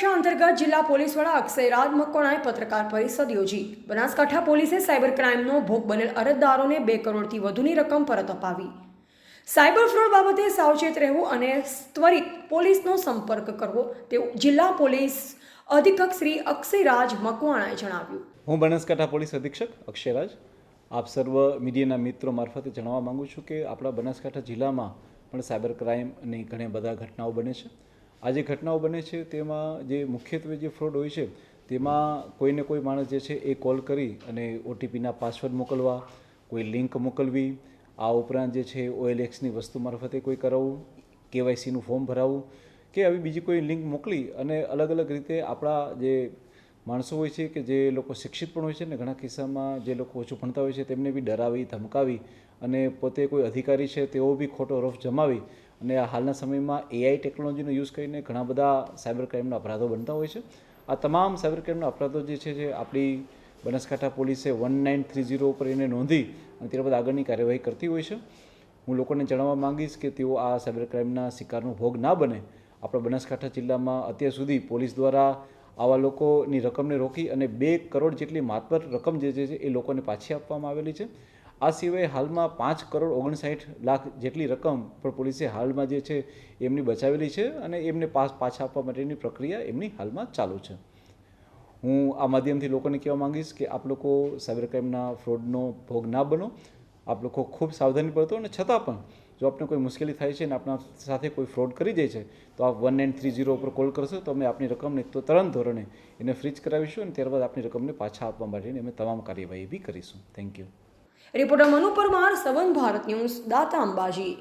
સુરક્ષા અંતર્ગત જિલ્લા પોલીસ વડા અક્ષયરાજ મકવાણાએ પત્રકાર પરિષદ યોજી બનાસકાંઠા પોલીસે સાયબર ક્રાઇમનો ભોગ બનેલ અરજદારોને 2 કરોડથી વધુની રકમ પરત અપાવી। સાયબર ફ્રોડ બાબતે સાવચેત રહેવું અને ત્વરિત પોલીસનો સંપર્ક કરવો તેવું જિલ્લા પોલીસ અધિક્ષક શ્રી અક્ષયરાજ મકવાણાએ જણાવ્યું। હું બનાસકાંઠા પોલીસ અધિક્ષક અક્ષયરાજ આપ સર્વ મીડિયાના મિત્રો મારફતે જણાવવા માંગુ છું કે આપણા બનાસકાંઠા જિલ્લામાં પણ સાયબર ક્રાઇમની ઘણી બધા ઘટનાઓ બને છે। આ જે ઘટનાઓ બને છે તેમાં જે મુખ્યત્વે જે ફ્રોડ હોય છે તેમાં કોઈને કોઈ માણસ જે છે એ કોલ કરી અને ઓટીપીના પાસવર્ડ મોકલવા, કોઈ લિંક મોકલવી, આ ઉપરાંત જે છે OLXની વસ્તુ મારફતે કોઈ કરાવવું, KYCનું ફોર્મ ભરાવવું કે આવી બીજી કોઈ લિંક મોકલી અને અલગ અલગ રીતે આપણા જે માણસો હોય છે કે જે લોકો શિક્ષિત પણ હોય છે ને ઘણા કિસ્સામાં જે લોકો ઓછું ભણતા હોય છે તેમને બી ડરાવી ધમકાવી અને પોતે કોઈ અધિકારી છે તેઓ બી ખોટો રફ જમાવી અને આ હાલના સમયમાં AI ટેકનોલોજીનો યુઝ કરીને ઘણા બધા સાયબર ક્રાઇમના અપરાધો બનતા હોય છે। આ તમામ સાયબર ક્રાઇમના અપરાધો જે છે જે આપણી બનાસકાંઠા પોલીસે 1930 ઉપર એને નોંધી અને ત્યારબાદ આગળની કાર્યવાહી કરતી હોય છે। હું લોકોને જણાવવા માંગીશ કે તેઓ આ સાયબર ક્રાઇમના શિકારનો ભોગ ના બને। આપણા બનાસકાંઠા જિલ્લામાં અત્યાર સુધી પોલીસ દ્વારા આવા લોકોની રકમને રોકી અને 2 કરોડ જેટલી માતબર રકમ જે છે એ લોકોને પાછી આપવામાં આવેલી છે। આ સિવાય હાલમાં 5 કરોડ 59 લાખ જેટલી રકમ પણ પોલીસે હાલમાં જે છે એમની બચાવેલી છે અને એમને પાછા આપવા માટેની પ્રક્રિયા એમની હાલમાં ચાલુ છે। હું આ માધ્યમથી લોકોને કહેવા માંગીશ કે આપ લોકો સાયબર ક્રાઇમના ફ્રોડનો ભોગ ના બનો। આપ લોકો ખૂબ સાવધાની બરતો અને છતાં પણ જો આપને કોઈ મુશ્કેલી થાય છે અને આપણા સાથે કોઈ ફ્રોડ કરી જાય છે તો આપ 1930 ઉપર કોલ કરશો તો અમે આપની રકમને તો તરત ધોરણે એને ફ્રીજ કરાવીશું અને ત્યારબાદ આપની રકમને પાછા આપવા માટેની અમે તમામ કાર્યવાહી બી કરીશું। Thank you. Reporter Manu Parmar, સંબંધ ભારત ન્યૂઝ, દાતા અંબાજી।